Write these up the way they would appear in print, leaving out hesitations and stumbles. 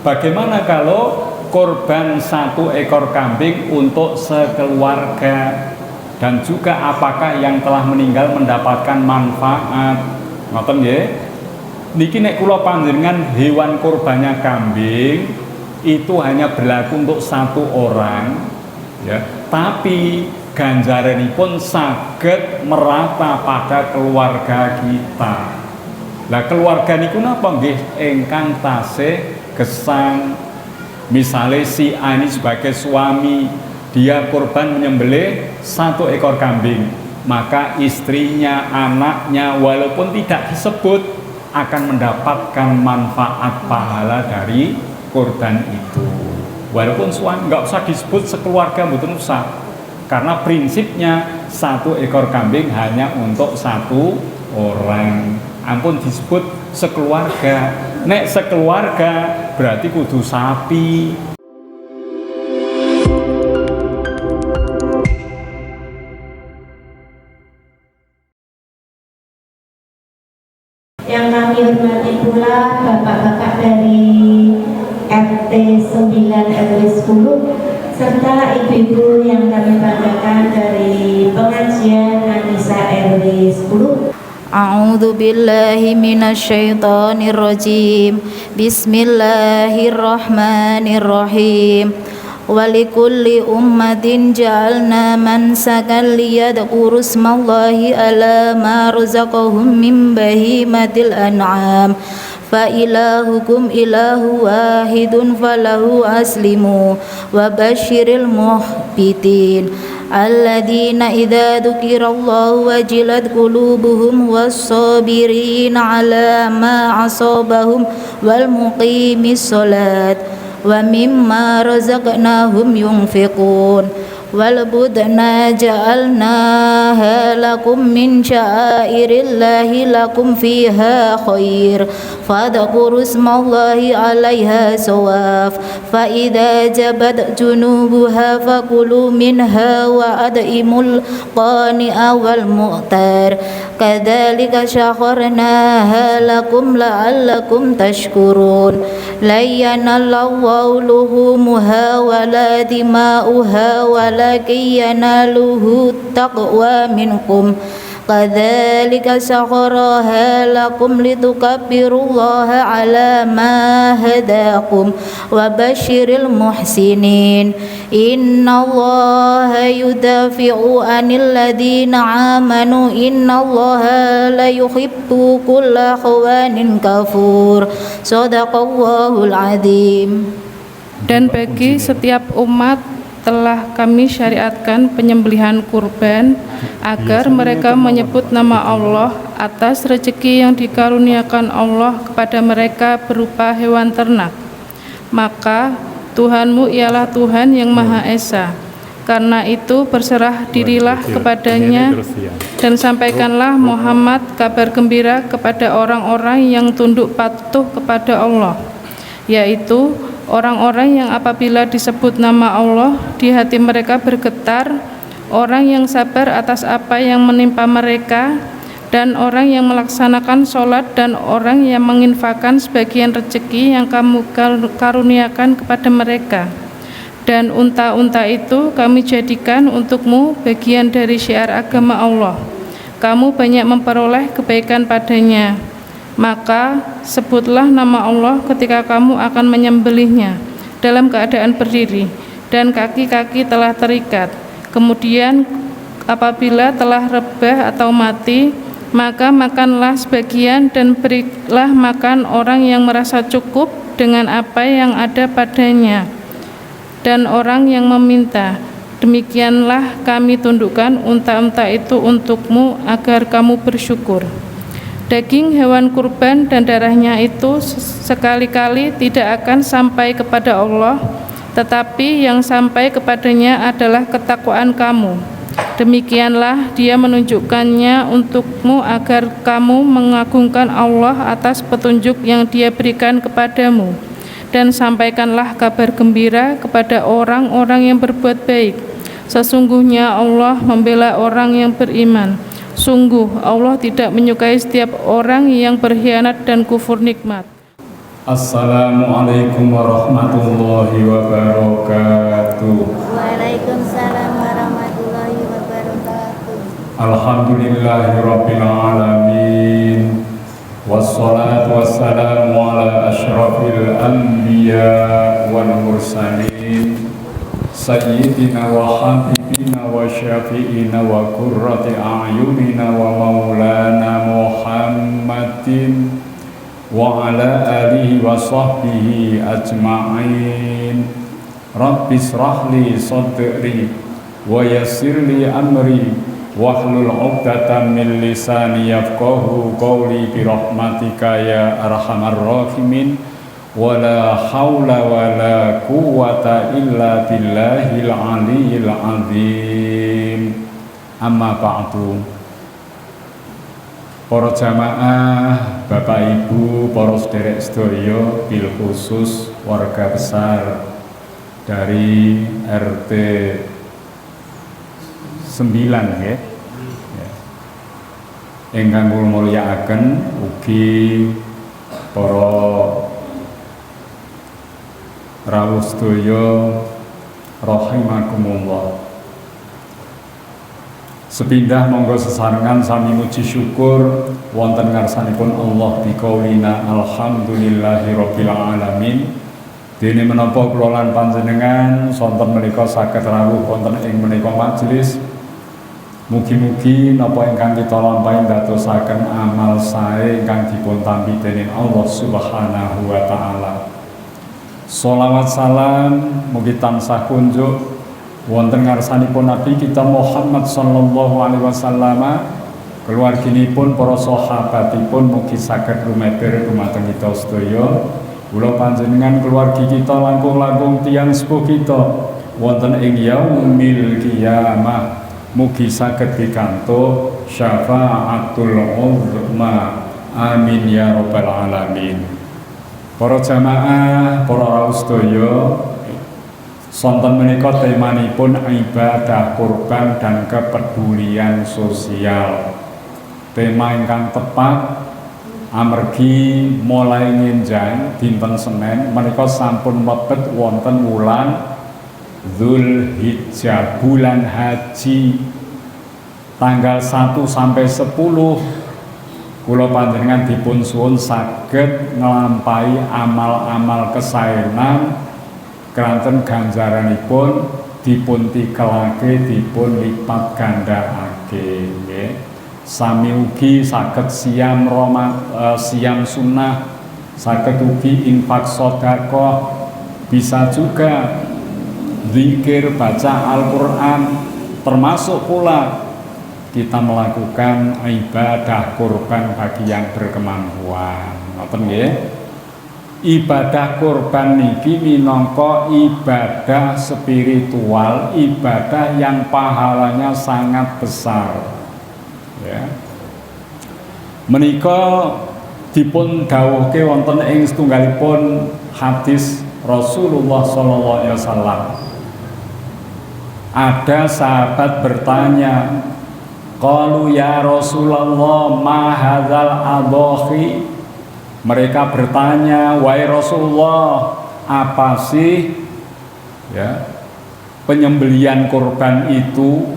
Bagaimana kalau korban 1 ekor kambing untuk sekeluarga, dan juga apakah yang telah meninggal mendapatkan manfaat? Ngoten nggih. Niki nek kula panjenengan hewan kurbannya kambing itu hanya berlaku untuk 1 orang ya, tapi ganjaranipun saged merata pada keluarga kita. Lah keluarga niku napa nggih ingkang tasih gesang. Misalnya si A ini sebagai suami, dia kurban menyembelih 1 ekor kambing, maka istrinya, anaknya walaupun tidak disebut akan mendapatkan manfaat pahala dari kurban itu. Walaupun suami nggak usah disebut sekeluarga, mboten usah, karena prinsipnya 1 ekor kambing hanya untuk 1 orang. Ampun disebut sekeluarga. Nek sekeluarga berarti kudu sapi. Yang kami hormati pula bapak-bapak dari RT 9 RW 10 serta ibu-ibu yang kami banggakan dari pengajian Anissa RW 10. A'udzu billahi minasyaitonir rajim. Bismillahirrahmanirrahim. Walikulli ummatin ja'alna mansakan liyadhkuru ismallahi ala ma razaqahum min bahimatil an'am. Fa ilahukum ilahu wahidun falahu aslimu wa basyiril muhbitin alladzina idza dzukirallahu wajilat qulubuhum was-sabirin ala ma asabahum wal muqimis salat wa mimma razaqnahum yunfiqun wal budna ja'alnaha lakum min sya'airillahi lakum fiha khair fadhkuru ismallahi 'alaiha sawaf fa idza jabat junubuha fakulu minha wa ad'imul qani'a wal mu'tar kadzalika syakharnaha lakum la'allakum tashkurun la yanallahu luhumuha wa la dima'uha wa yanaluhu taqwa minkum kadzalika sakharaha lakum litukabbirullaha ala ma hadakum wa basyiril muhsinin innallaha yudafi'u 'anil ladzina amanu innallaha la yuhibbu kulla khawanin kafur shadaqallahul adzim. Dan bagi setiap umat telah kami syariatkan penyembelihan kurban agar mereka menyebut nama Allah atas rezeki yang dikaruniakan Allah kepada mereka berupa hewan ternak. Maka Tuhanmu ialah Tuhan yang Maha Esa. Karena itu berserah dirilah kepadanya dan sampaikanlah Muhammad kabar gembira kepada orang-orang yang tunduk patuh kepada Allah, yaitu orang-orang yang apabila disebut nama Allah di hati mereka bergetar, orang yang sabar atas apa yang menimpa mereka, dan orang yang melaksanakan sholat, dan orang yang menginfakkan sebagian rezeki yang kamu karuniakan kepada mereka. Dan unta-unta itu kami jadikan untukmu bagian dari syiar agama Allah. Kamu banyak memperoleh kebaikan padanya. Maka sebutlah nama Allah ketika kamu akan menyembelihnya dalam keadaan berdiri dan kaki-kaki telah terikat. Kemudian apabila telah rebah atau mati, maka makanlah sebagian dan berilah makan orang yang merasa cukup dengan apa yang ada padanya dan orang yang meminta. Demikianlah kami tundukkan unta-unta itu untukmu agar kamu bersyukur. Daging hewan kurban dan darahnya itu sekali-kali tidak akan sampai kepada Allah, tetapi yang sampai kepadanya adalah ketakwaan kamu. Demikianlah Dia menunjukkannya untukmu agar kamu mengagungkan Allah atas petunjuk yang Dia berikan kepadamu. Dan sampaikanlah kabar gembira kepada orang-orang yang berbuat baik. Sesungguhnya Allah membela orang yang beriman. Sungguh Allah tidak menyukai setiap orang yang berkhianat dan kufur nikmat. Assalamualaikum warahmatullahi wabarakatuh. Waalaikumsalam warahmatullahi wabarakatuh. Alhamdulillahirabbil alamin. Wassalatu wassalamu ala asyrafil anbiya wal mursalin sayyidina wa habibina wa syafi'ina wa qurrati a'yunina wa maulana Muhammadin wa ala alihi wa sahbihi ajma'in. Rabbi israh li sadri wa yassir li amri wahlul 'uqdatam min lisani yafqahu qawli bi rahmatika ya arhamar rahimin. Wala haula wala quwwata illa billahil aliyyil azim. Amma ba'du. Para jamaah, Bapak Ibu, para sederek sedaya, bil khusus warga besar dari RT 9 ya. Ingkang kula mulyakaken ugi para rawuh sedaya rahimakumullah. Sepindah monggo sesarengan sami muji syukur wonten ngarsanipun Allah biqaulina alhamdulillahirabbil alamin. Dene menapa kula lan panjenengan sonten menika saged rawuh wonten ing menika majelis. Mugi-mugi napa ingkang kita lampahi ndadosaken amal sae ingkang dipun tampi dening Allah Subhanahu wa taala. Sholawat salam mugi tansah kunjuk wonten ngarsanipun Nabi kita Muhammad sallallahu alaihi wasallam, keluarginipun, para sahabatipun mugi saged lumeber dumateng kita sedaya. Kula panjenengan keluargi kita langkung-langkung tiyang sepuh kita wonten ing yaumil qiyamah mugi saged pikantuk syafaatul uzma. Amin ya rabbal alamin. Para jamaah, para rawuh sedaya, sonten menika temanipun ibadah kurban dan kepedulian sosial. Tema ingkang tepat amargi mulai ngenjang dinten Senin menika sampun mlebet wonten wulan Dzulhijjah, bulan haji, tanggal 1 sampai 10. Kula panjenengan dipun suwun saged nglampahi amal-amal kesaenan kranten ganjaranipun dipun tikelake, dipun lipat gandhaake nggih. Sami ugi saged siam siam sunnah, saged ugi infak sedekah, bisa juga zikir, baca Al-Qur'an, termasuk pula kita melakukan ibadah kurban bagi yang berkemampuan. Ngoten nggih. Ibadah kurban niki minangka ibadah spiritual, ibadah yang pahalanya sangat besar. Ya. Menika dipun dawuhke wonten ing setunggalipun hadis Rasulullah sallallahu alaihi wasallam. Ada sahabat bertanya, qalu ya Rasulullah ma hadzal adhahi. Mereka bertanya, wahai Rasulullah, apa sih ya penyembelian kurban itu?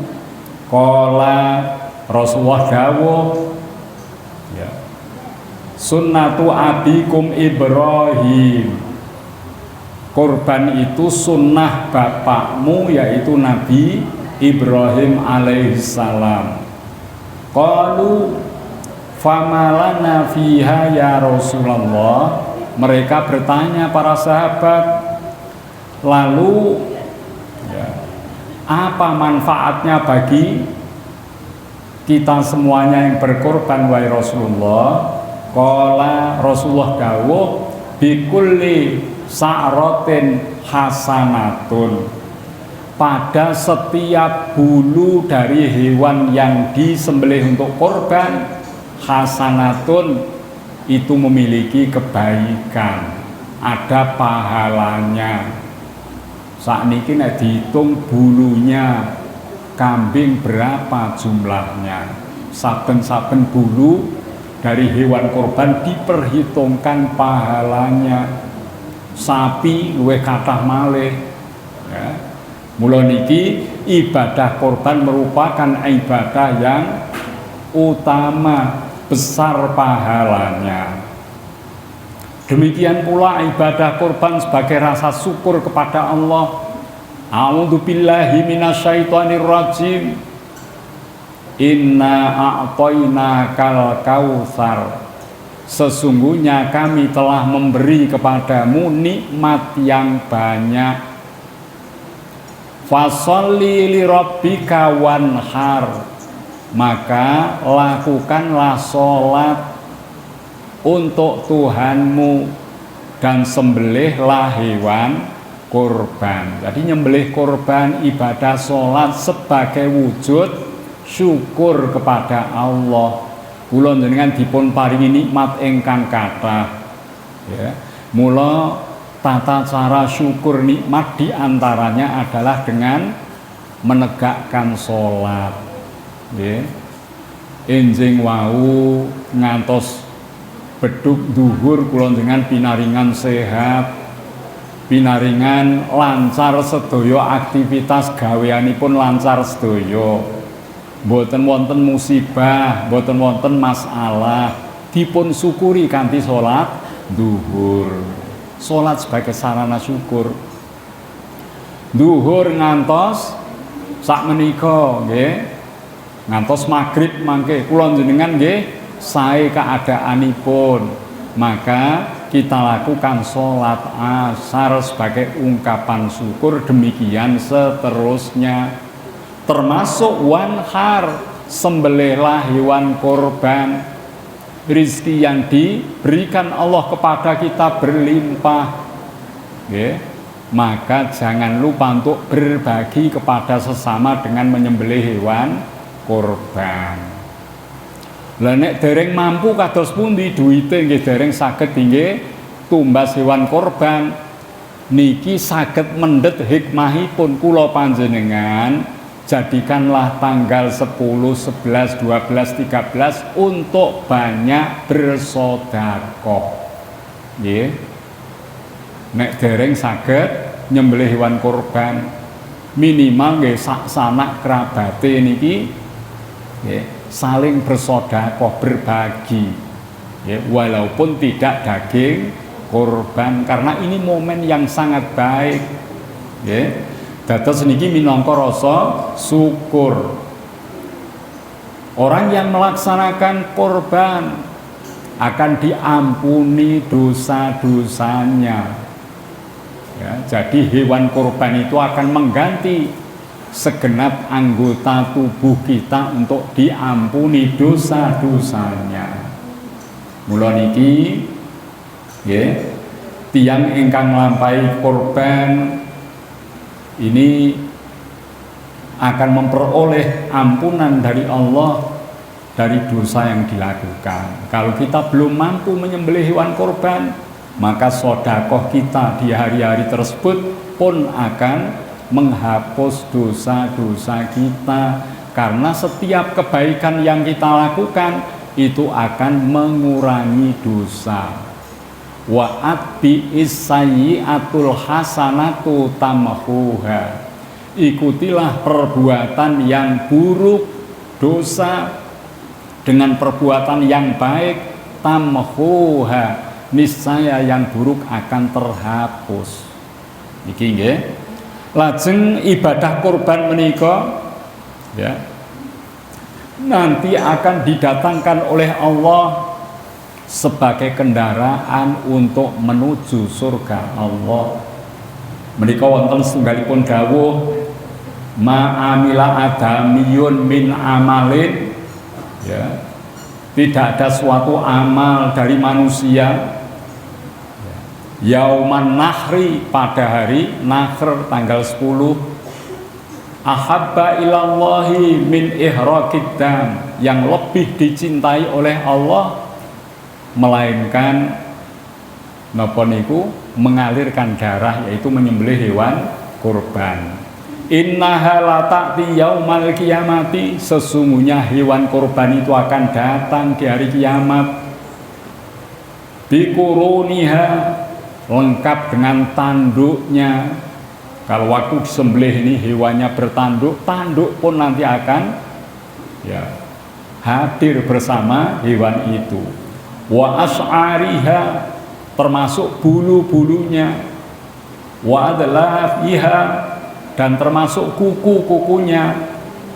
Qala, Rasulullah dawuh, ya, sunnatu abikum Ibrahim. Kurban itu sunnah bapakmu, yaitu Nabi Ibrahim alaihissalam. Qalu famalana fiha ya Rasulullah. Mereka bertanya para sahabat, lalu ya, apa manfaatnya bagi kita semuanya yang berkorban wahai Rasulullah? Qala, Rasulullah dawuh, bikulli sa'ratin hasanatun. Pada setiap bulu dari hewan yang disembelih untuk korban, hasanatun, itu memiliki kebaikan, ada pahalanya. Saat ini nek dihitung bulunya kambing berapa jumlahnya, saben-saben bulu dari hewan kurban diperhitungkan pahalanya. Sapi luwih kathah malih ya. Mula niki ibadah kurban merupakan ibadah yang utama, besar pahalanya. Demikian pula ibadah kurban sebagai rasa syukur kepada Allah. A'udzubillahi minasyaitonir rajim. Inna a'tainakal kautsar. Sesungguhnya kami telah memberi kepadamu nikmat yang banyak. Fasholli li rabbika wanhar. Maka lakukanlah sholat untuk Tuhanmu dan sembelihlah hewan kurban. Jadi nyembelih kurban ibadah sholat sebagai wujud syukur kepada Allah. Kula jenengan dipun paringi nikmat ingkang kathah ya. Mula tata cara syukur nikmat diantaranya adalah dengan menegakkan sholat ya. Enjing wau ngantos beduk duhur kula jenengan pinaringan sehat, pinaringan lancar sedaya aktivitas gaweanipun lancar sedaya. Mboten wonten musibah, mboten wonten masalah, dipun syukuri kanthi salat duhur. Salat sebagai sarana syukur. Duhur ngantos sakmenika nggih. Ngantos magrib mangke kula jenengan nggih sae keadaanipun. Maka kita lakukan salat asar sebagai ungkapan syukur, demikian seterusnya. Termasuk wanhar, sembelihlah hewan kurban. Rizki yang diberikan Allah kepada kita berlimpah ya. Maka jangan lupa untuk berbagi kepada sesama dengan menyembelih hewan kurban. Lah nek dereng mampu kados pundi duwite nggih dereng saged nggih tumbas hewan kurban, niki saged mendhet hikmahipun kula panjenengan. Jadikanlah tanggal 10, 11, 12, 13 untuk banyak bersedekah. Nggih. Nek dereng saged nyembelih hewan kurban, minimal nggih sak sanak kerabate niki nggih saling bersedekah, berbagi. Nggih, walaupun tidak daging kurban, karena ini momen yang sangat baik. Nggih. Dados niki minangka rasa syukur. Orang yang melaksanakan kurban akan diampuni dosa-dosanya. Ya, jadi hewan kurban itu akan mengganti segenap anggota tubuh kita untuk diampuni dosa-dosanya. Mula niki nggih tiyang ingkang nglampahi kurban ini akan memperoleh ampunan dari Allah dari dosa yang dilakukan. Kalau kita belum mampu menyembelih hewan kurban, maka sedekah kita di hari-hari tersebut pun akan menghapus dosa-dosa kita, karena setiap kebaikan yang kita lakukan itu akan mengurangi dosa. Wa atbi'is sayyi'atul hasanatu tamhuha. Ikutilah perbuatan yang buruk, dosa, dengan perbuatan yang baik, tamhuha, niscaya yang buruk akan terhapus. Iki nggih. Lajeng ibadah kurban menika ya nanti akan didatangkan oleh Allah sebagai kendaraan untuk menuju surga Allah. Menika wonten setunggalipun dawuh ma'amila adamiyun min amalin ya. Tidak ada suatu amal dari manusia yauman nahri, pada hari nahr tanggal 10, ahabba ilallahi min ihraqid dam, yang lebih dicintai oleh Allah melainkan napa niku mengalirkan darah, yaitu menyembelih hewan kurban. Innaha la ta'ti yaumal qiyamati, sesungguhnya hewan kurban itu akan datang di hari kiamat. Bikuruniha, lengkap dengan tanduknya. Kalau waktu disembelih ini hewannya bertanduk, tanduk pun nanti akan hadir bersama hewan itu. Wa as'ariha, termasuk bulu-bulunya. Wa adlafiha, dan termasuk kuku-kukunya.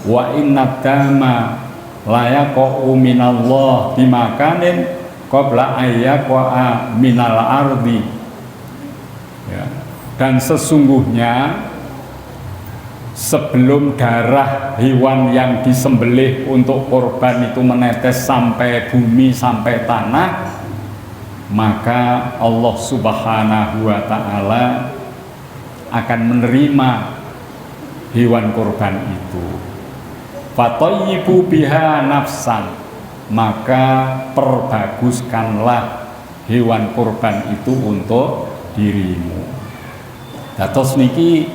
Wa innad dama la yaqa'u minallah bimakanin qabla ayyaqa'a minal ardi. Dan sesungguhnya sebelum darah hewan yang disembelih untuk korban itu menetes sampai bumi, sampai tanah, maka Allah Subhanahu wa ta'ala akan menerima hewan korban itu. Fatayyibu biha nafsan, maka perbaguskanlah hewan korban itu untuk dirimu. Dados niki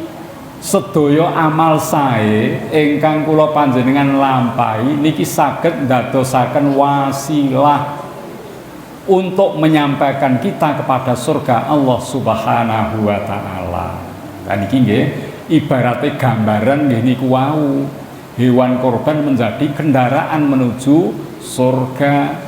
sedaya amal sae ingkang kula panjenengan lampahi niki saged ndadosaken wasilah untuk menyampaikan kita kepada surga Allah Subhanahu wa ta'ala. Lah niki nggih ibaratnya gambaran nggih niku wau. Hewan korban menjadi kendaraan menuju surga.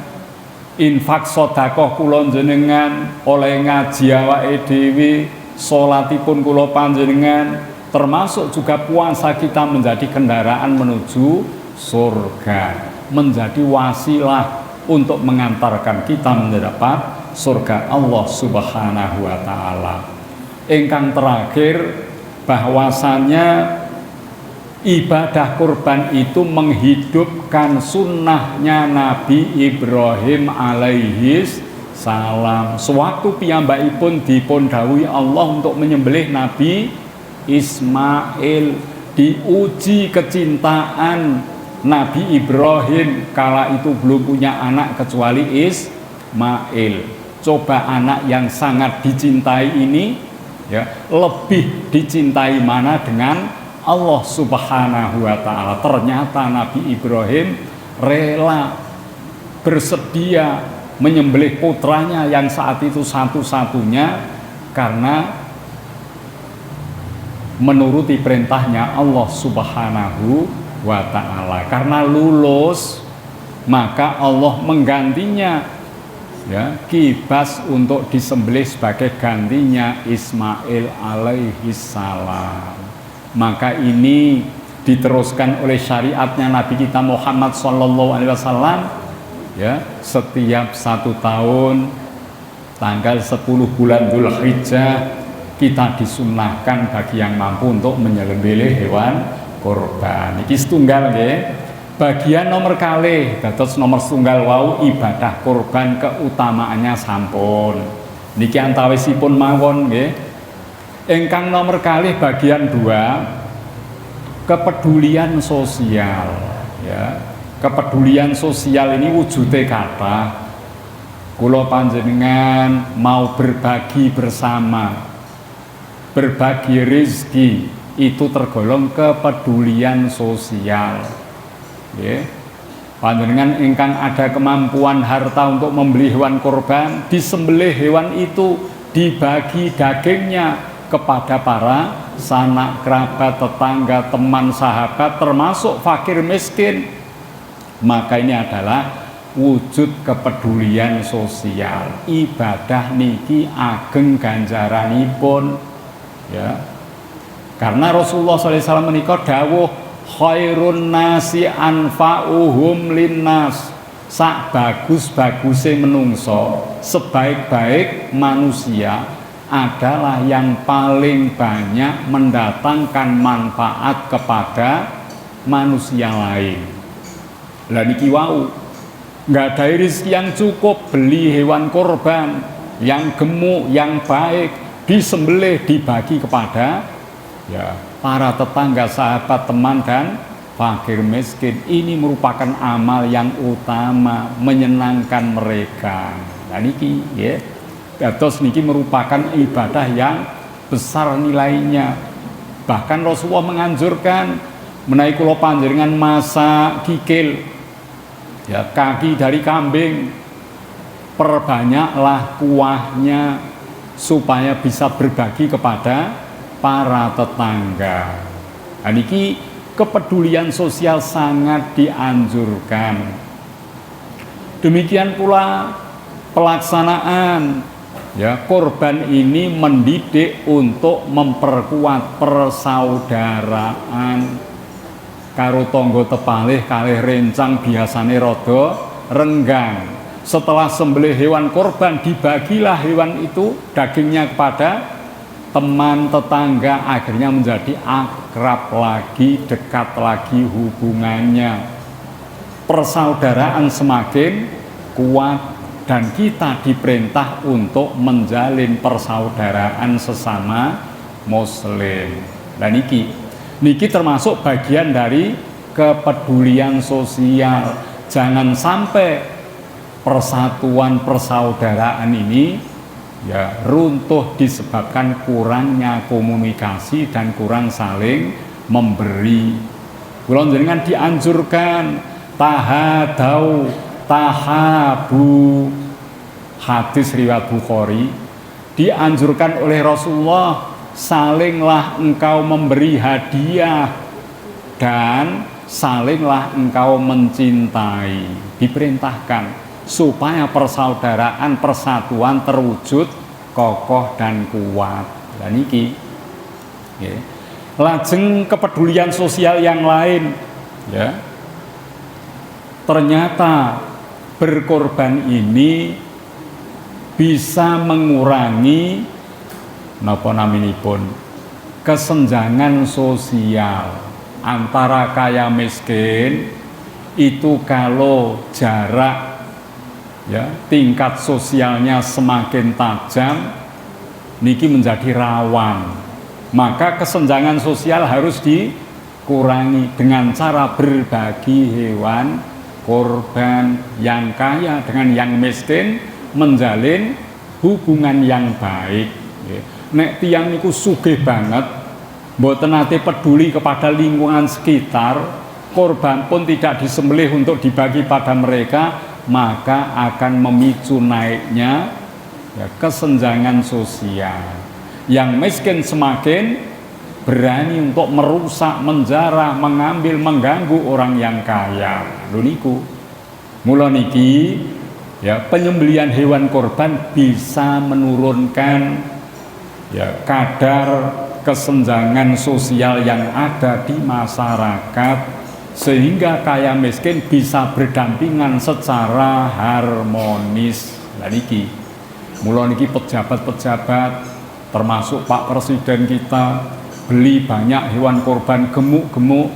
Infak sedekah kula jenengan, oleh ngaji awake dhewe, salatipun kula panjenengan, termasuk juga puasa kita menjadi kendaraan menuju surga, menjadi wasilah untuk mengantarkan kita mendapat surga Allah Subhanahu wa ta'ala. Ingkang terakhir, bahwasanya ibadah kurban itu menghidupkan sunnahnya Nabi Ibrahim alaihis salam. Sewaktu piyambakipun dipun dawuhi Allah untuk menyembelih Nabi Ismail, diuji kecintaan Nabi Ibrahim kala itu belum punya anak kecuali Ismail. Coba anak yang sangat dicintai ini lebih dicintai mana dengan Allah Subhanahu wa ta'ala. Ternyata Nabi Ibrahim rela bersedia menyembelih putranya yang saat itu satu-satunya karena menuruti perintahnya Allah Subhanahu wa ta'ala. Karena lulus, maka Allah menggantinya kibas untuk disembelih sebagai gantinya Ismail alaihissalam. Maka ini diteruskan oleh syariatnya Nabi kita Muhammad sallallahu alaihi wasallam setiap 1 tahun tanggal 10 bulan Dzulhijjah kita disunnahkan bagi yang mampu untuk menyembelih hewan kurban. Iki setunggal nggih. Bagian nomor kalih dados nomor setunggal wau ibadah kurban keutamaannya sampun. Niki antawisipun mawon nggih. Ingkang nomor kalih bagian 2, kepedulian sosial. Kepedulian sosial ini wujudnya kathah. Kula panjenengan mau berbagi bersama, berbagi rezeki, itu tergolong kepedulian sosial. Panjenengan ingkang ada kemampuan harta untuk membeli hewan kurban, disembelih hewan itu, dibagi dagingnya kepada para sanak kerabat, tetangga, teman, sahabat, termasuk fakir miskin. Maka ini adalah wujud kepedulian sosial. Ibadah niki ageng ganjaranipun karena Rasulullah SAW menika dawuh khairun nasi anfa'uhum linnas. Sak bagus-baguse menungso, sebaik-baik manusia adalah yang paling banyak mendatangkan manfaat kepada manusia lain. Lah niki wau, nggak ada rezeki yang cukup, beli hewan korban yang gemuk, yang baik, disembelih, dibagi kepada para tetangga, sahabat, teman, dan fakir miskin. Ini merupakan amal yang utama, menyenangkan mereka. Nah niki dados niki merupakan ibadah yang besar nilainya. Bahkan Rasulullah menganjurkan menawi kula panjenengan masak kikil, ya, kaki dari kambing, perbanyaklah kuahnya supaya bisa berbagi kepada para tetangga. Nah, niki kepedulian sosial sangat dianjurkan. Demikian pula pelaksanaan, ya, korban ini mendidik untuk memperkuat persaudaraan. Karo tangga tepalih kalih rencang biasane rada renggang. Setelah sembelih hewan korban, dibagilah hewan itu dagingnya kepada teman tetangga, akhirnya menjadi akrab lagi, dekat lagi hubungannya. Persaudaraan semakin kuat dan kita diperintah untuk menjalin persaudaraan sesama muslim. Dan niki termasuk bagian dari kepedulian sosial. Jangan sampai persatuan persaudaraan ini, ya, runtuh disebabkan kurangnya komunikasi dan kurang saling memberi. Kula njenengan dianjurkan tahadau tahabu, hadis riwayat Bukhari, dianjurkan oleh Rasulullah, salinglah engkau memberi hadiah dan salinglah engkau mencintai. Diperintahkan supaya persaudaraan, persatuan terwujud kokoh dan kuat. Dan iki, ya. Lajeng kepedulian sosial yang lain, ya, ternyata berkorban ini bisa mengurangi napa naminipun kesenjangan sosial antara kaya miskin. Itu kalau jarak, ya, tingkat sosialnya semakin tajam, niki menjadi rawan. Maka kesenjangan sosial harus dikurangi dengan cara berbagi hewan korban, yang kaya dengan yang miskin menjalin hubungan yang baik. Nek tiyang niku sugih banget, mboten nate peduli kepada lingkungan sekitar, korban pun tidak disembelih untuk dibagi pada mereka, maka akan memicu naiknya, ya, kesenjangan sosial. Yang miskin semakin berani untuk merusak, menjarah, mengambil, mengganggu orang yang kaya. Lho niku. Mula niki, ya, penyembelihan hewan korban bisa menurunkan, ya, kadar kesenjangan sosial yang ada di masyarakat, sehingga kaya miskin bisa berdampingan secara harmonis. Lah niki. Mula niki pejabat-pejabat termasuk Pak Presiden kita beli banyak hewan korban gemuk-gemuk,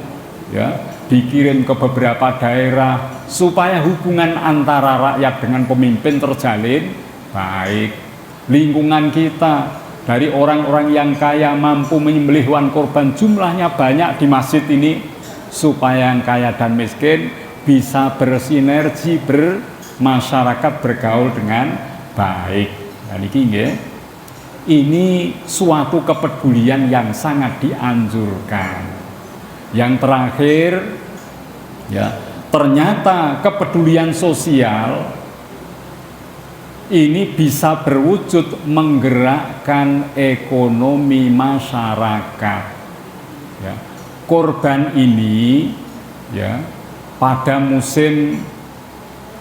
ya, dikirim ke beberapa daerah supaya hubungan antara rakyat dengan pemimpin terjalin baik. Lingkungan kita dari orang-orang yang kaya mampu menyembelih hewan korban, jumlahnya banyak di masjid ini, supaya yang kaya dan miskin bisa bersinergi, bermasyarakat, bergaul dengan baik. Dan ini suatu kepedulian yang sangat dianjurkan. Yang terakhir, ya, ternyata kepedulian sosial ini bisa berwujud menggerakkan ekonomi masyarakat. Ya, korban ini, ya, pada musim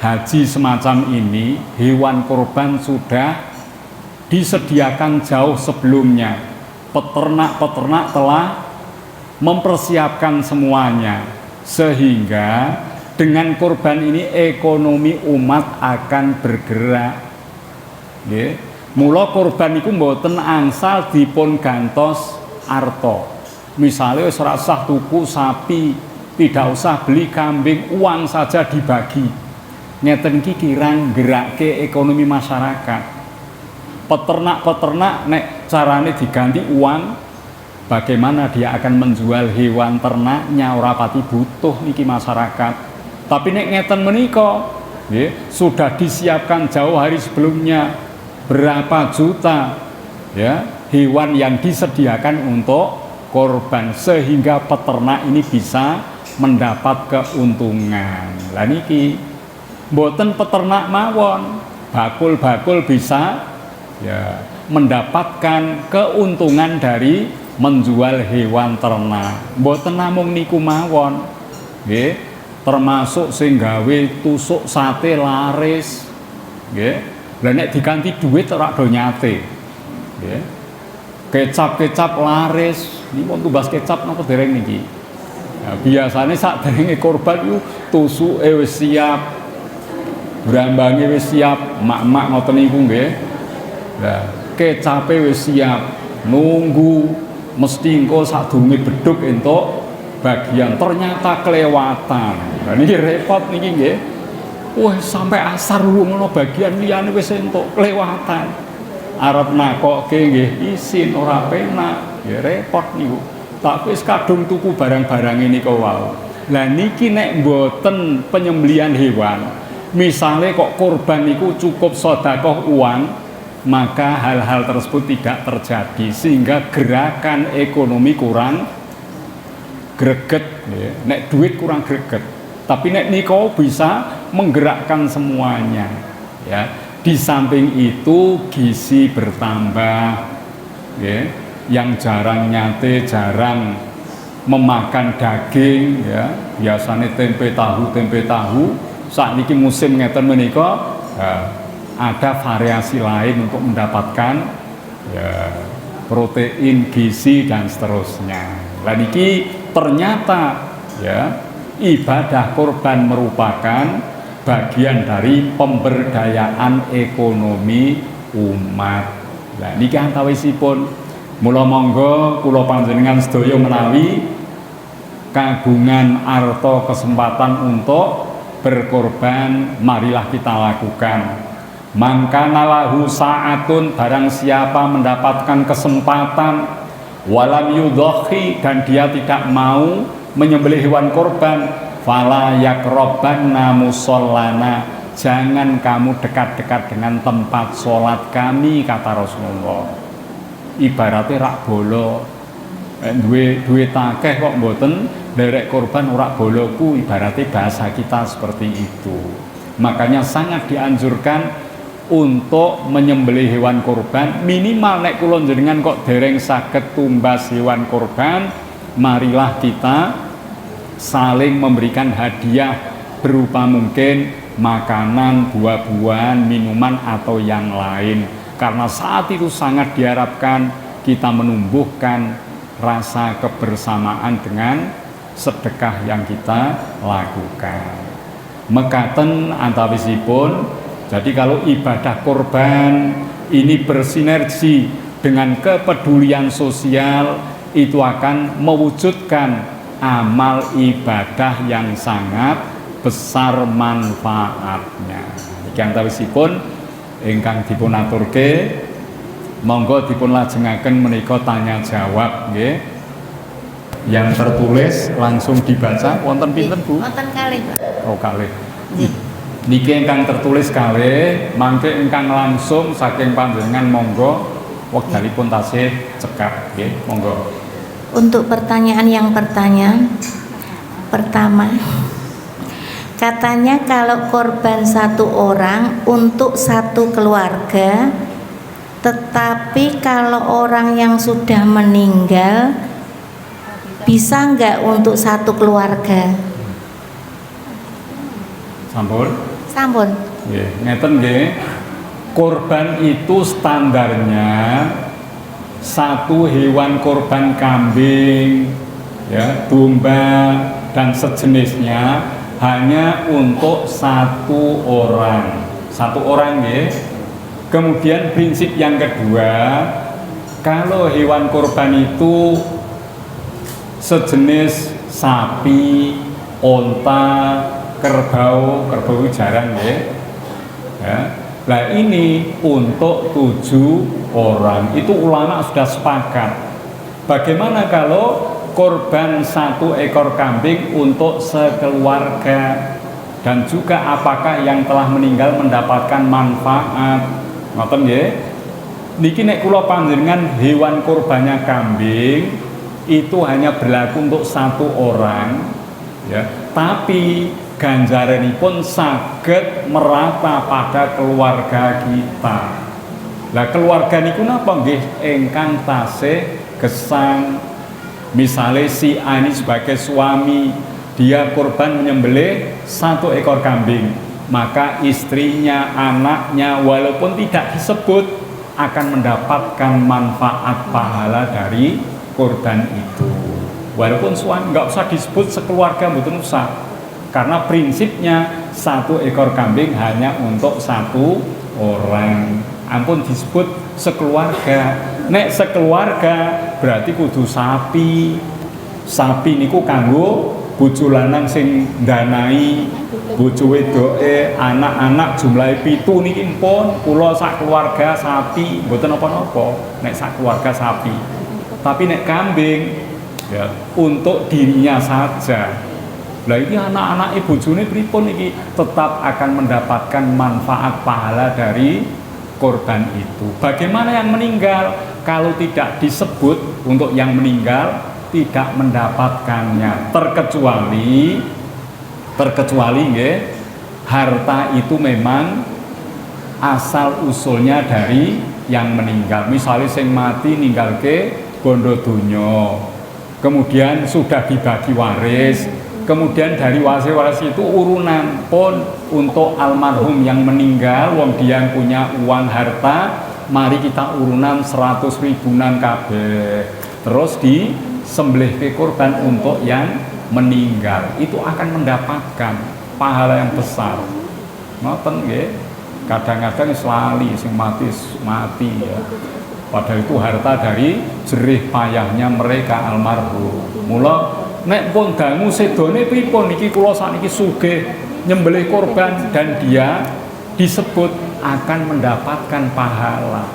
haji semacam ini, hewan korban sudah disediakan jauh sebelumnya. Peternak-peternak telah mempersiapkan semuanya, sehingga dengan korban ini ekonomi umat akan bergerak. Nggih. Mula korban iku mboten angsal dipun gantos arta. Misale wis ora usah tuku sapi, tidak usah beli kambing, uang saja dibagi. Ngeten iki kirang gerakke ekonomi masyarakat. Peternak-peternak nek carane diganti uang, bagaimana dia akan menjual hewan ternaknya, ora pati butuh niki masyarakat. Tapi nek ngeten menika, nggih, sudah disiapkan jauh hari sebelumnya berapa juta, ya, hewan yang disediakan untuk korban sehingga peternak ini bisa mendapat keuntungan. Lah niki mboten peternak mawon, bakul-bakul bisa ya mendapatkan keuntungan dari menjual hewan ternak. Mboten namung niku mawon. Nggih, termasuk sing gawe tusuk sate laris. Nggih. Lah nek diganti duit ora do nyate. Nggih. Kecap-kecap laris. Niki mau tumbas kecap napa dereng niki? Nah, biasanya sak derenge korban itu tusuke wis siap, brambange wis siap, mak-mak ngoten niku nggih. Nah, kecape wis siap, nunggu mesti engko sadurunge beduk entuk bagian, ternyata kelewatan. Nah niki repot niki nggih. Wah, sampai asar ngono bagian liyane wis entuk kelewatan. Arep nakokke nggih isin ora penak, ya repot niku. Tak wis kadung tuku barang-barang ini kok wau. Lah niki nek mboten penyembelihan hewan, misale kok korban niku cukup sedekah uang, maka hal-hal tersebut tidak terjadi sehingga gerakan ekonomi kurang greget ya. Nek duit kurang greget, tapi nek niko bisa menggerakkan semuanya ya. Di samping itu gizi bertambah ya. Yang jarang nyate, jarang memakan daging ya, biasanya tempe tahu saat ini musim ngeten menika ya, ada variasi lain untuk mendapatkan ya, protein, gizi dan seterusnya. Lah niki ternyata ya ibadah kurban merupakan bagian dari pemberdayaan ekonomi umat. Lah niki antawisipun mula monggo kula panjenengan sedaya menawi kagungan arta kesempatan untuk berkorban, marilah kita lakukan. Mangkana lahu sa'atun, barang siapa mendapatkan kesempatan walam yudhahi, dan dia tidak mau menyembelih hewan korban, fala yakrobanna musallana, jangan kamu dekat-dekat dengan tempat sholat kami, kata Rasulullah. Ibaratnya rak bolo duwe takeh kok mboten derek korban ora boloku, ibaratnya bahasa kita seperti itu. Makanya sangat dianjurkan untuk menyembelih hewan korban. Minimal nek kula jenengan kok dereng saged tumbas hewan korban, marilah kita saling memberikan hadiah berupa mungkin makanan, buah-buahan, minuman atau yang lain. Karena saat itu sangat diharapkan kita menumbuhkan rasa kebersamaan dengan sedekah yang kita lakukan. Mekaten antawisipun, jadi kalau ibadah korban ini bersinergi dengan kepedulian sosial, itu akan mewujudkan amal ibadah yang sangat besar manfaatnya. Iki antawisipun ingkang dipun aturke, monggo dipun lajengaken menika tanya jawab nggih. Yang tertulis langsung dibaca wonten pinten Bu? Wonten kalih. Oh kalih. Niki ingkang tertulis kalih, mangke ingkang langsung saking panjenengan monggo wekdalipun tasih cekap nggih, monggo. Untuk pertanyaan yang pertama, katanya kalau korban satu orang untuk satu keluarga, tetapi kalau orang yang sudah meninggal bisa nggak untuk satu keluarga? Sampun. Ngeten nggih. Korban itu standarnya satu hewan korban kambing, ya, domba dan sejenisnya hanya untuk satu orang ya. Kemudian prinsip yang kedua, kalau hewan korban itu sejenis sapi, onta, kerbau jarang ya. Nah ini untuk 7 orang, itu ulama sudah sepakat. Bagaimana kalau korban 1 ekor kambing untuk sekeluarga, dan juga apakah yang telah meninggal mendapatkan manfaat? Ngoten nggih. Niki nek kula panjenengan hewan korbannya kambing itu hanya berlaku untuk satu orang, ya, tapi ganjaranipun saged merata pada keluarga kita. Lah keluarga niku napa nggih ingkang tasih gesang. Misalnya si A ini sebagai suami, dia korban menyembelih 1 ekor kambing, maka istrinya, anaknya walaupun tidak disebut akan mendapatkan manfaat pahala dari korban itu. Walaupun suami nggak usah disebut sekeluarga, mboten usah, karena prinsipnya 1 ekor kambing hanya untuk 1 orang. Ampun disebut sekeluarga. Nek sekeluarga berarti kudu sapi. Sapi niku kanggo bojo lanang sing danai, bojo wedoke, anak-anak jumlahe 7 niki pun kula sak keluarga sapi, mboten napa-napa nek sak keluarga sapi. Tapi nek kambing ya untuk dirinya saja. Lah ini anak-anak bojone pripun iki tetap akan mendapatkan manfaat pahala dari korban itu. Bagaimana yang meninggal? Kalau tidak disebut untuk yang meninggal tidak mendapatkannya, terkecuali nggih, harta itu memang asal usulnya dari yang meninggal. Misalnya sing mati ninggalke bondo donya, kemudian sudah dibagi waris, kemudian dari waris itu urunan pun untuk almarhum yang meninggal, wong dia yang punya uang harta, mari kita urunan 100 ribuan kabeh, terus disembelih ke korban untuk yang meninggal, itu akan mendapatkan pahala yang besar. Ngoten nggih. Kadang-kadang selali sing mati ya. Padahal itu harta dari jerih payahnya mereka almarhum. Mula nek pun dangu sedone pripun iki kula sakniki sugih nyembelih korban dan dia disebut akan mendapatkan pahala.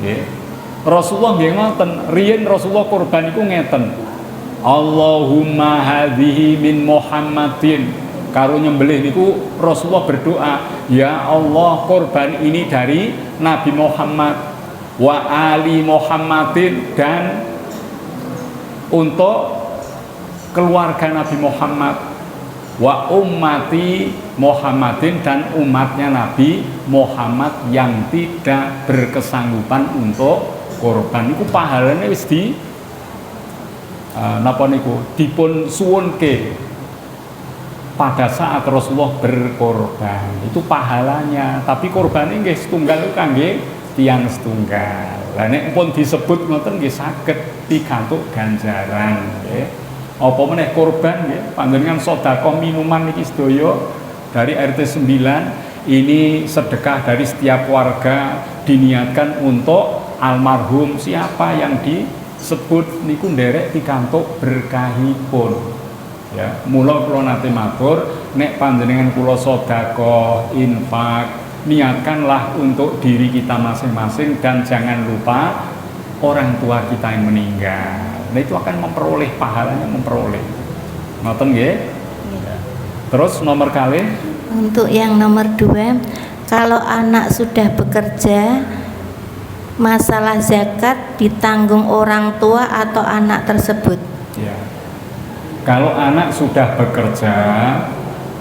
Nggih. Rasulullah nggih ngoten, riyen Rasulullah korban iku ngeten. Allahumma hadhihi min Muhammadin. Karo nyembelih niku Rasulullah berdoa, ya Allah korban ini dari Nabi Muhammad wa ali Muhammadin, dan untuk keluarga Nabi Muhammad, wa ummati Muhammadin, dan umatnya Nabi Muhammad yang tidak berkesanggupan untuk korban. Niku pahalane wis di napa niku dipun suwunke pada saat Rasulullah berkorban. Itu pahalanya, tapi korbannya nggih setunggal kangge tiyang setunggal. Lah nek pun disebut ngoten nggih saged pikantuk ganjaran nggih. Apa meneh korban nggih, panjenengan sedekah minuman niki sedaya dari RT 9 ini sedekah dari setiap warga diniatkan untuk almarhum siapa yang disebut niku nderek pikantuk berkahipun. Ya, mula kula nate matur, nek panjenengan kula sedekah, infak, niatkanlah untuk diri kita masing-masing dan jangan lupa orang tua kita yang meninggal. Nah itu akan memperoleh pahalanya, memperoleh. Ngoten nggih? Ya. Terus nomor kali? Untuk yang nomor 2, kalau anak sudah bekerja, masalah zakat ditanggung orang tua atau anak tersebut? Ya. Kalau anak sudah bekerja,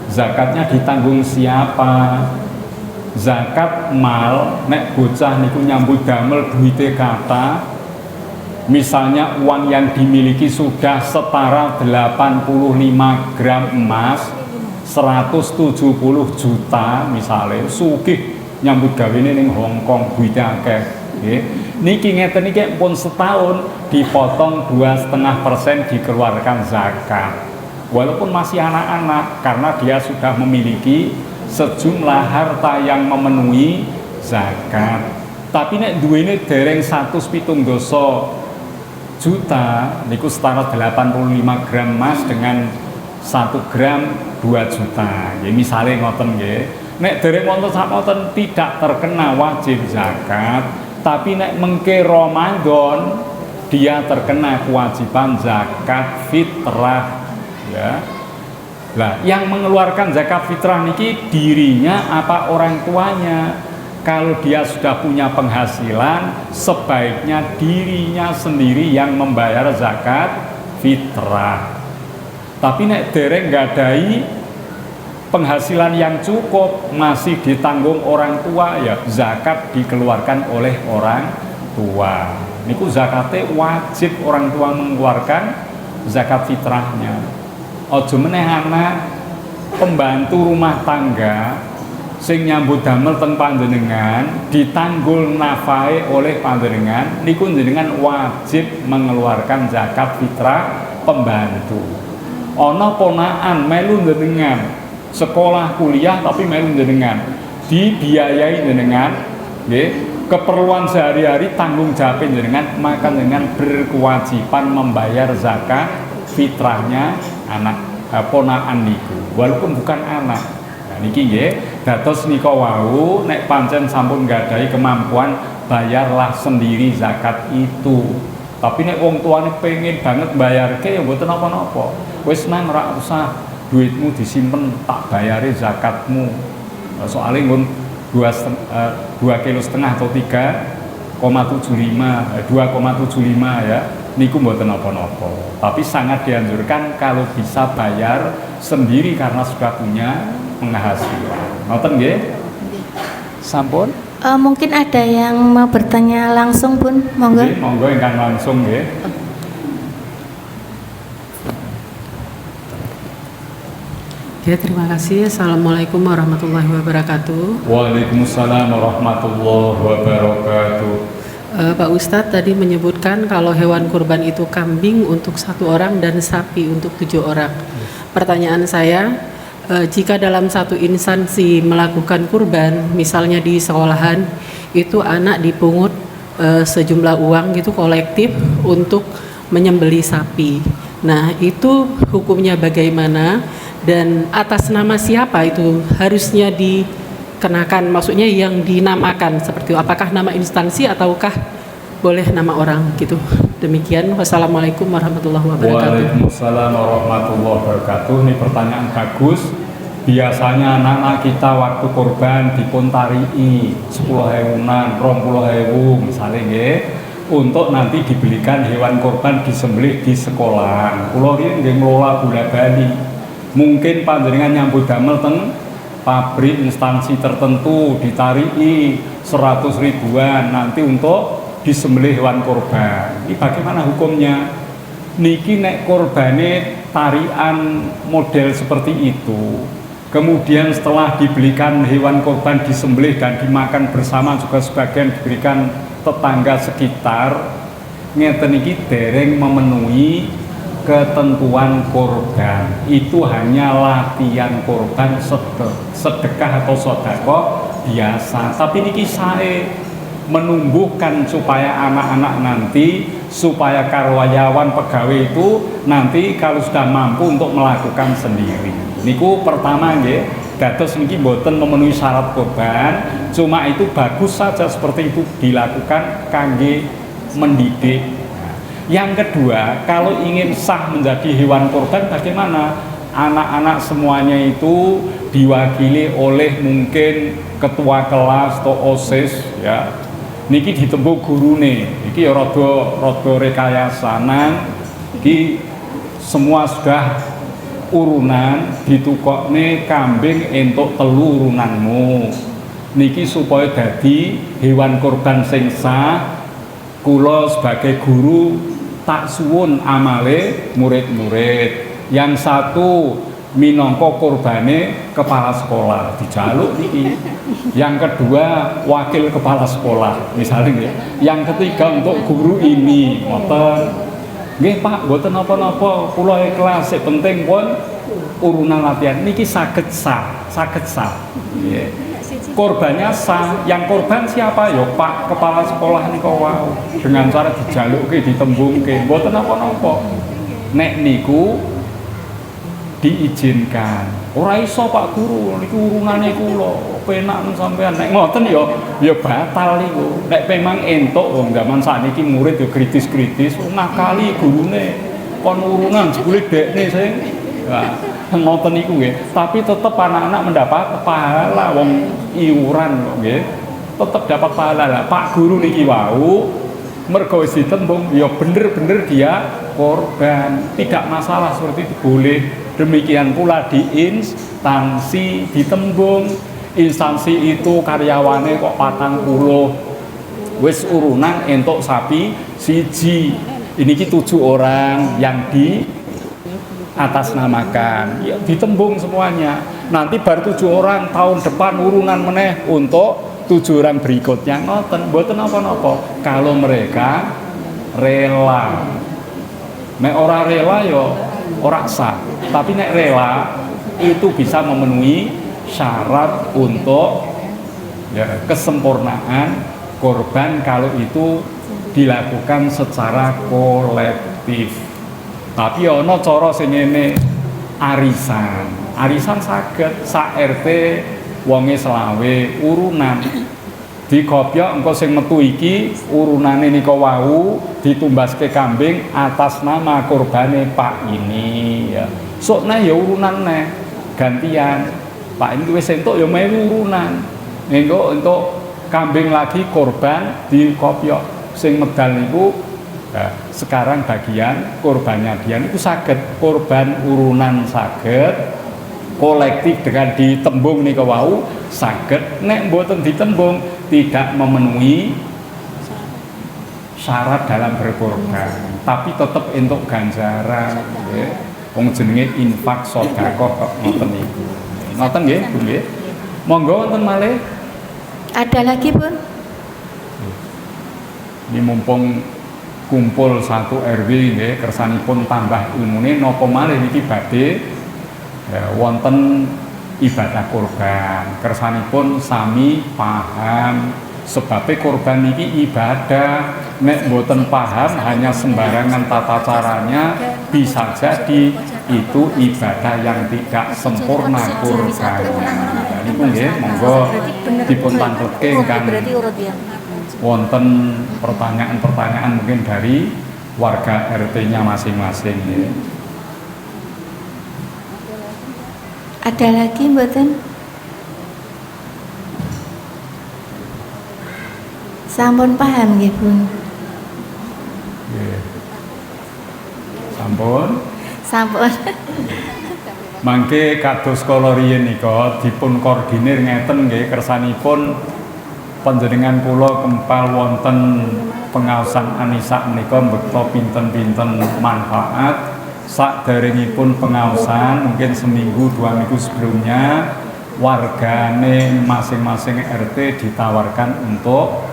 zakatnya ditanggung siapa? Zakat mal, nek bocah niku nyambut damel duite kata, misalnya uang yang dimiliki sudah setara 85 gram emas, 170 juta misalnya, sugih nyambut gawene ning Hongkong duite akeh. Niki ngeten niki pun setahun dipotong 2,5% dikeluarkan zakat, walaupun masih anak-anak, karena dia sudah memiliki sejumlah harta yang memenuhi zakat. Tapi nek duwene dereng 170 juta niku setara 85 gram emas dengan 1 gram 2 juta. Ya misalnya ngoten nggih. Nek dereng wonten sakoten tidak terkena wajib zakat. Tapi nek mengke Ramadan dia terkena kewajiban zakat fitrah, ya. Lah yang mengeluarkan zakat fitrah niki dirinya apa orang tuanya? kalau dia sudah punya penghasilan, sebaiknya dirinya sendiri yang membayar zakat fitrah. Tapi nek dereng nggadahi penghasilan yang cukup, masih ditanggung orang tua, ya zakat dikeluarkan oleh orang tua. Niku zakatnya wajib orang tua mengeluarkan zakat fitrahnya. Ojo meneh anak pembantu rumah tangga sing nyambut damel teng panjenengan ditanggul nafai oleh panjenengan, niku jenengan wajib mengeluarkan zakat fitrah pembantu. Ana ponaan melu jenengan sekolah kuliah tapi melu jenengan dibiayai jenengan, nggih, keperluan sehari-hari tanggung jawab jenengan, maka jenengan berkewajiban membayar zakat fitrahnya anak ponaan niku, walaupun bukan anak. Nah, niki nggih, dados nika wau nek pancen sampun nggadahi kemampuan, bayarlah sendiri zakat itu. Tapi nek wong tuane pengen banget bayarke ya mboten napa-napa. Wis nang ora usah duitmu disimpen, tak bayari zakatmu. Soalnya ngun 2,5 kilo atau 3,75 ya, niku mboten napa-napa. Tapi sangat dianjurkan kalau bisa bayar sendiri karena sudah punya penghasilan. Ngoten nggih? Sampun? Mungkin ada yang mau bertanya langsung, Bun, monggo. Nggih, monggo ingkang langsung nggih. Ya, terima kasih. Assalamualaikum warahmatullahi wabarakatuh. Waalaikumsalam warahmatullahi wabarakatuh. Pak Ustadz tadi menyebutkan kalau hewan kurban itu kambing untuk 1 orang dan sapi untuk 7 orang. Pertanyaan saya, jika dalam satu instansi melakukan kurban, misalnya di sekolahan, itu anak dipungut sejumlah uang gitu kolektif untuk menyembelih sapi. Nah, itu hukumnya bagaimana dan atas nama siapa itu harusnya dikenakan, maksudnya yang dinamakan seperti itu, apakah nama instansi ataukah boleh nama orang gitu. Demikian, wassalamualaikum warahmatullahi wabarakatuh. Waalaikumsalam warahmatullahi wabarakatuh. Ini pertanyaan bagus. Biasanya anak-anak kita waktu korban dipun tarii 10.000-an, 20.000 misalnya nggih, untuk nanti dibelikan hewan korban disembelih di sekolah. Kula riyen nggih ngelola bola Bali. Mungkin panjenengan nyambut damel teng pabrik instansi tertentu ditarii 100 ribuan nanti untuk disembelih hewan korban. Ini bagaimana hukumnya? Niki nek korbane tarian model seperti itu, kemudian setelah dibelikan hewan korban disembelih dan dimakan bersama, juga sebagian diberikan tetangga sekitar, ngeten iki dereng memenuhi ketentuan korban. Itu hanya latihan korban sedekah atau sedekah biasa. Tapi niki sae menumbuhkan supaya anak-anak nanti, supaya karyawan pegawai itu nanti kalau sudah mampu untuk melakukan sendiri. Niku pertama nggih, dados niki mboten memenuhi syarat korban, cuma itu bagus saja seperti itu dilakukan kangge mendidik. Yang kedua, kalau ingin sah menjadi hewan korban bagaimana? Anak-anak semuanya itu diwakili oleh mungkin ketua kelas atau OSIS ya. Niki ditembung gurune, iki ya rada rekayasa nang iki semua sudah urunan ditukokne kambing entuk 3 urunanmu. Niki supaya dadi hewan korban sing sah, kula sebagai guru tak suwun amale murid-murid. Yang satu minangka korbane kepala sekolah dijaluk niki. Yang kedua wakil kepala sekolah misalnya nggih. Yang ketiga untuk guru ini ngoten. Nggih Pak, mboten napa-napa, kula ikhlas, sing penting pun urunan latihan niki saged sah. Nggih. Korbannya sah, yang korban siapa ya Pak kepala sekolah nika wau, dengan cara dijalukke ditembungke mboten napa-napa. Nek niku diizinkan. Ora iso Pak Guru, niku urunane kula, penak sampean. Nek ngoten ya batal niku. Nek memang entuk wong zaman sakniki murid ya kritis-kritis, nakali gurune kon urunan jebule dekne sing ngoten niku nggih. Tapi tetep anak-anak mendapat pahala wong iuran kok nggih. tetap dapat pahala. Lah Pak Guru niki wau mergo wis ditembung ya bener-bener dia korban, tidak masalah seperti itu, boleh. Demikian pula di instansi ditembung, instansi itu karyawane kok 40 wis urunan entuk sapi siji, ini 7 orang yang di atasnamakan, ya ditembung semuanya. Nanti baru 7 orang, tahun depan urunan meneh untuk 7 orang berikutnya, ngoten, mboten napa-napa. Kalau mereka rela, nek ora rela yo ora sah. Tapi nek rela itu bisa memenuhi syarat untuk ya, kesempurnaan korban kalau itu dilakukan secara kolektif. Tapi ono cara sing ngene, arisan saged sak RT wonge selawe urunan dikopyok engko sing metu iki urunane nika wau ditumbaske kambing atas nama korbane Pak ini ya. Sok neh ya urunan neh gantian. Pak ini wis entuk ya melu urunan. Engko entuk kambing lagi korban dikopyok sing medal niku ya, sekarang bagian korbannya dia itu saged korban urunan saged kolektif dengan ditembung nika wau saged, nek mboten ditembung tidak memenuhi syarat dalam berkorban, tapi tetap entuk ganjaran nggih. Wong jenenge infak sedekah kok ngoten niku. Ngoten nggih, Bu nggih. Monggo wonten malih. Ada lagi, Bun? Ini mumpung kumpul satu RW nggih kersanipun tambah ilmune napa malih niki badhe ya, wonten ibadah kurban, kersanipun sami paham sebabnya kurban niki ibadah. Nek mboten paham hanya sembarangan tata caranya bisa jadi itu ibadah yang tidak sempurna kurbannya. Niku nggih monggo dipun tangkepke kan wonten pertanyaan-pertanyaan mungkin dari warga RT-nya masing-masing ya. Ada lagi mboten? Sampun paham nggih, Bun? Nggih. Sampun. Sampun. Mangke kados kala riyin nika dipun koordinir ngeten nggih kersanipun panjenengan kula kempal wonten pengaosan Anisa menika mbekta pinten-pinten manfaat. Sakderengipun pengaosan mungkin seminggu 2 minggu sebelumnya wargane masing-masing RT ditawarkan untuk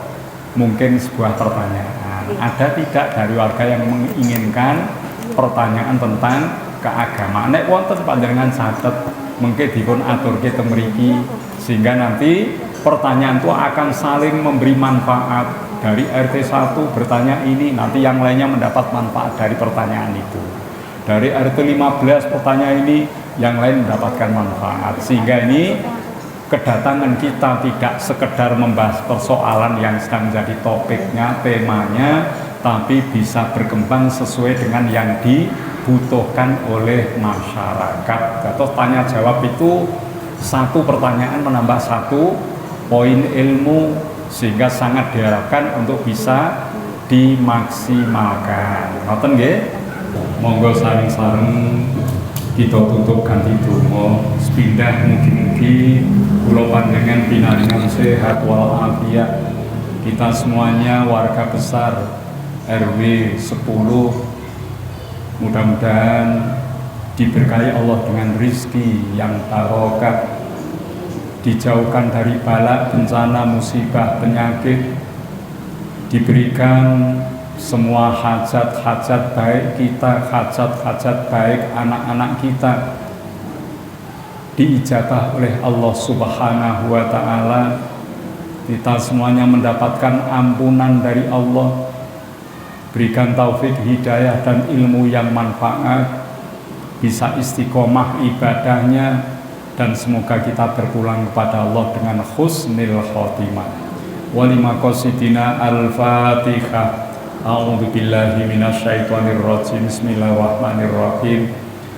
mungkin sebuah pertanyaan. Ada tidak dari warga yang menginginkan pertanyaan tentang keagamaan? Nek wonten panjenengan catet mungkin dipun aturke teng mriki sehingga nanti pertanyaan itu akan saling memberi manfaat. Dari RT 1 bertanya ini, nanti yang lainnya mendapat manfaat dari pertanyaan itu. Dari RT 15 pertanyaan ini, yang lain mendapatkan manfaat. Sehingga ini kedatangan kita tidak sekedar membahas persoalan yang sedang menjadi topiknya, temanya, tapi bisa berkembang sesuai dengan yang dibutuhkan oleh masyarakat. Atau tanya jawab itu satu pertanyaan menambah satu poin ilmu, sehingga sangat diharapkan untuk bisa dimaksimalkan. Ngoten nggih? Monggo sareng-sareng kita tutup ganti donga sepindah mugi-mugi kula panjenengan pinaringan sehat walafiat. Kita semuanya warga besar RW 10 mudah-mudahan diberkahi Allah dengan rizki yang barokah, dijauhkan dari bala, bencana, musibah, penyakit, diberikan semua hajat-hajat baik kita, hajat-hajat baik anak-anak kita diijabah oleh Allah Subhanahu wa ta'ala. Kita semuanya mendapatkan ampunan dari Allah, berikan taufik hidayah dan ilmu yang manfaat, bisa istiqomah ibadahnya, dan semoga kita berpulang kepada Allah dengan husnil khotimah. Walima qasidina al-fatihah. A'udzu billahi minasyaitonir rajim. Bismillahirrahmanirrahim.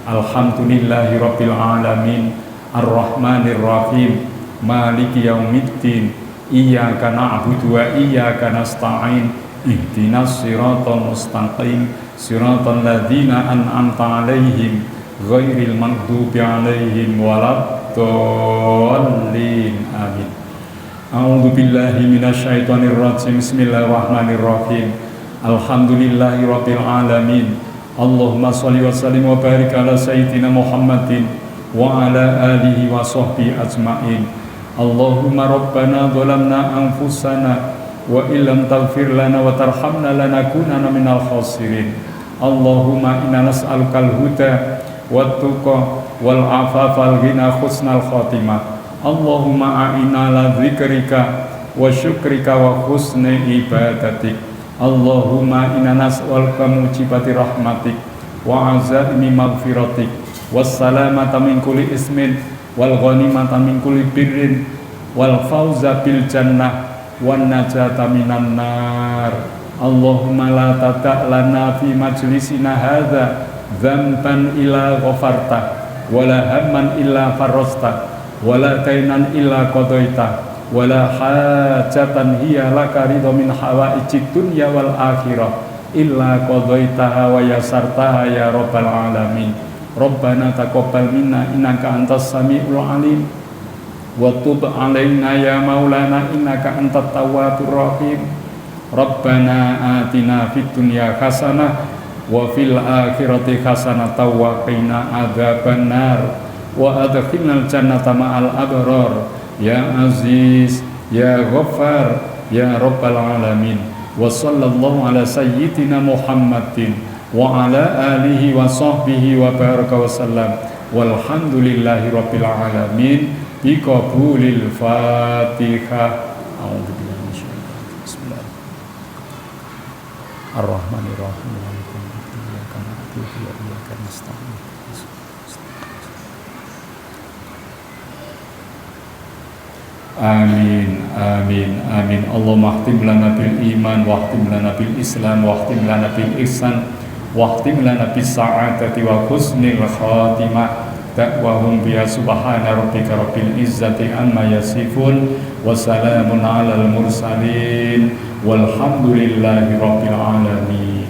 Alhamdulillahirabbil alamin. Arrahmanirrahim. Maliki yaumiddin. iyyaka na'budu wa iyyaka nasta'in ihdinas siratal mustaqim siratal ladzina an'amta 'alaihim ghairil maghdubi 'alaihim waladdallin amin. A'udzu billahi minasyaitonir rajim. Bismillahirrahmanirrahim. Alhamdulillahirabbil alamin. Allahumma shalli wa sallim wa barik ala sayyidina Muhammadin wa ala alihi wa sahbihi ajmain. Allahumma rabbana zalamna anfusana wa illam taghfir lana wa tarhamna lanakunanna minal khasirin. Allahumma inna nas'alukal huda wat tuqa wal afafa wal ghina husnal khatimah. Allahumma a'inna ala dzikrika wa syukrika wa husni ibadatik. Allahumma inna nas'aluka mujibati rahmatik wa azaimi maghfiratik wassalamata min kulli ismin wal ghanimata min kulli birrin wal fawza bil jannah wan najata minan nar. Allahumma la tada' lana fi majlisina hadza dzamban illa ghafarta wala hamman illa farrasta wala dainan illa qadaita wala hajatan hiya laka ridha min hawaijid dunya wal akhirah illa qadaitaha wa yasartaha ya rabbal alamin. Rabbana taqabbal minna innaka antas samiul alim wa tub alaina ya maulana innaka antat tawwabur rahim. Rabbana atina fid dunya hasanah wa fil akhirati hasanah wa qina adzabannar wa adkhilnal jannata ma'al abrar ya aziz ya ghaffar ya rabbal alamin. Wa sallallahu ala sayyidina Muhammadin wa ala alihi wa sahbihi wa baraka wa sallam walhamdulillahi rabbil alamin bi qabulil fatihah. A'udzu billahi minasyaitonir rajim. Bismillahirrahmanirrahim. Ar-Rahmanir-Rahim. Iyyaka na'budu wa iyyaka nasta'in. Amin, amin, amin. Allahumma khtim lana bil iman, wahtim lana bil islam, wahtim lana bil ihsan, wahtim lana bis sa'adati wa husnil khatimah. Da'wahum biya subhana rabbika rabbil izzati amma yasifun wa salamun alal mursalin walhamdulillahi rabbil alamin.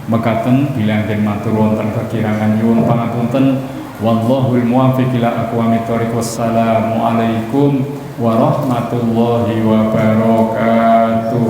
Mekaten bilangken matur wonten kekirangan nyuwun pangapunten. Wallahul muwaffiq ila aqwamit thoriq. Wassalamu alaikum warahmatullahi wabarakatuh.